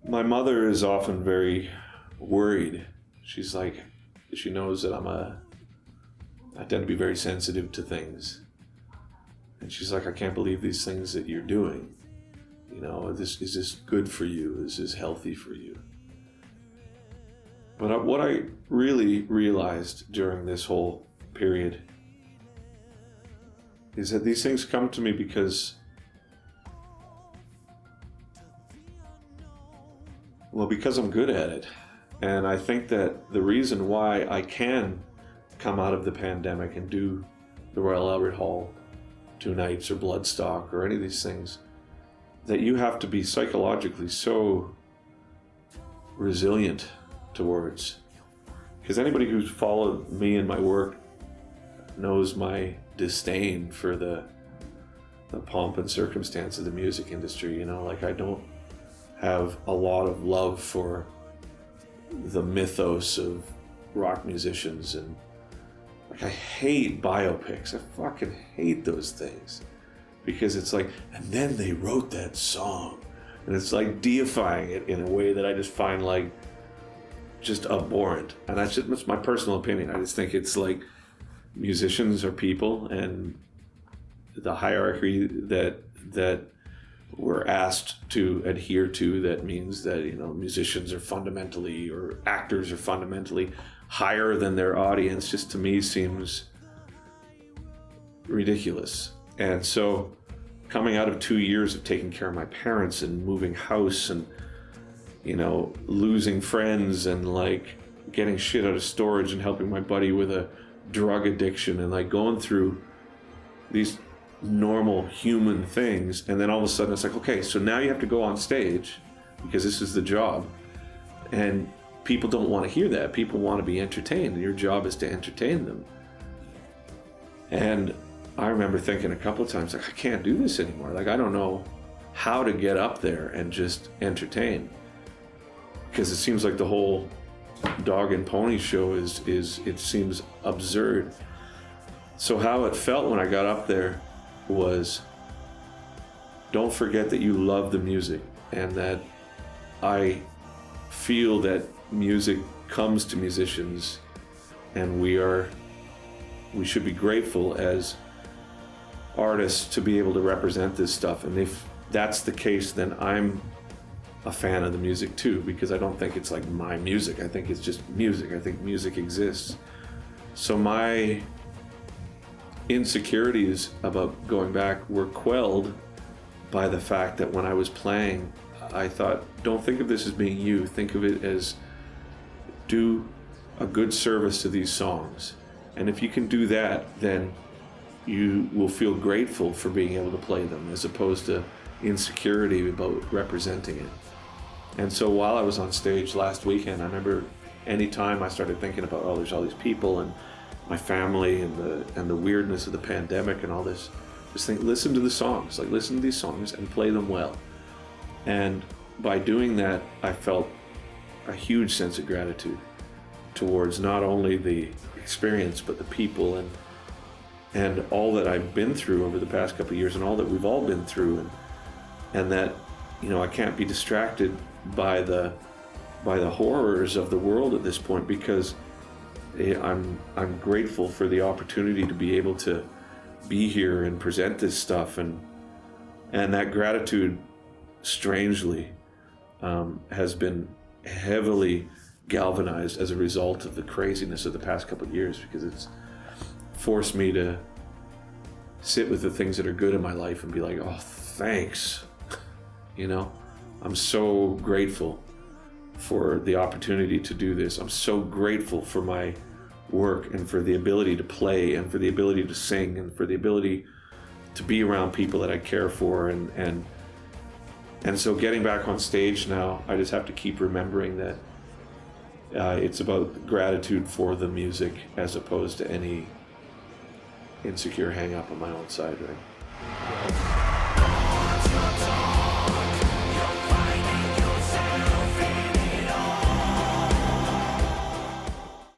My mother is often very worried. She's like, she knows that I tend to be very sensitive to things. And she's like, I can't believe these things that you're doing. You know, is this good for you? Is this healthy for you? But what I really realized during this whole period is that these things come to me because, because I'm good at it. And I think that the reason why I can come out of the pandemic and do the Royal Albert Hall 2 nights or Bloodstock or any of these things, that you have to be psychologically so resilient towards. Because anybody who's followed me and my work knows my disdain for the pomp and circumstance of the music industry. You know, like I don't have a lot of love for the mythos of rock musicians, and like I hate biopics. I fucking hate those things because it's like, and then they wrote that song, and it's like deifying it in a way that I just find like just abhorrent. And that's my personal opinion. I just think it's like musicians are people, and the hierarchy that we're asked to adhere to, that means that, you know, musicians are fundamentally, or actors are fundamentally higher than their audience, just to me seems ridiculous. And so coming out of 2 years of taking care of my parents and moving house and, you know, losing friends and like getting shit out of storage and helping my buddy with a drug addiction and like going through these normal human things, and then all of a sudden it's like, okay, so now you have to go on stage because this is the job, and people don't want to hear that. People want to be entertained, and your job is to entertain them. And I remember thinking a couple of times, like, I can't do this anymore. Like, I don't know how to get up there and just entertain, because it seems like the whole dog and pony show is it seems absurd. So how it felt when I got up there was, don't forget that you love the music, and that I feel that music comes to musicians, and we should be grateful as artists to be able to represent this stuff. And if that's the case, then I'm a fan of the music too, because I don't think it's like my music. I think it's just music. I think music exists. So my insecurities about going back were quelled by the fact that when I was playing, I thought, don't think of this as being you. Think of it as, do a good service to these songs. And if you can do that, then you will feel grateful for being able to play them, as opposed to insecurity about representing it. And so while I was on stage last weekend, I remember anytime I started thinking about, oh, there's all these people and my family and the weirdness of the pandemic and all this, just think, listen to the songs, like listen to these songs and play them well. And by doing that, I felt a huge sense of gratitude towards not only the experience, but the people and all that I've been through over the past couple of years, and all that we've all been through, and that, you know, I can't be distracted by the horrors of the world at this point, because I'm grateful for the opportunity to be able to be here and present this stuff, and that gratitude, strangely, has been heavily galvanized as a result of the craziness of the past couple of years, because it's forced me to sit with the things that are good in my life and be like, oh, thanks. You know, I'm so grateful for the opportunity to do this. I'm so grateful for my work, and for the ability to play, and for the ability to sing, and for the ability to be around people that I care for. And so getting back on stage now, I just have to keep remembering that it's about gratitude for the music, as opposed to any insecure hang up on my own side, right?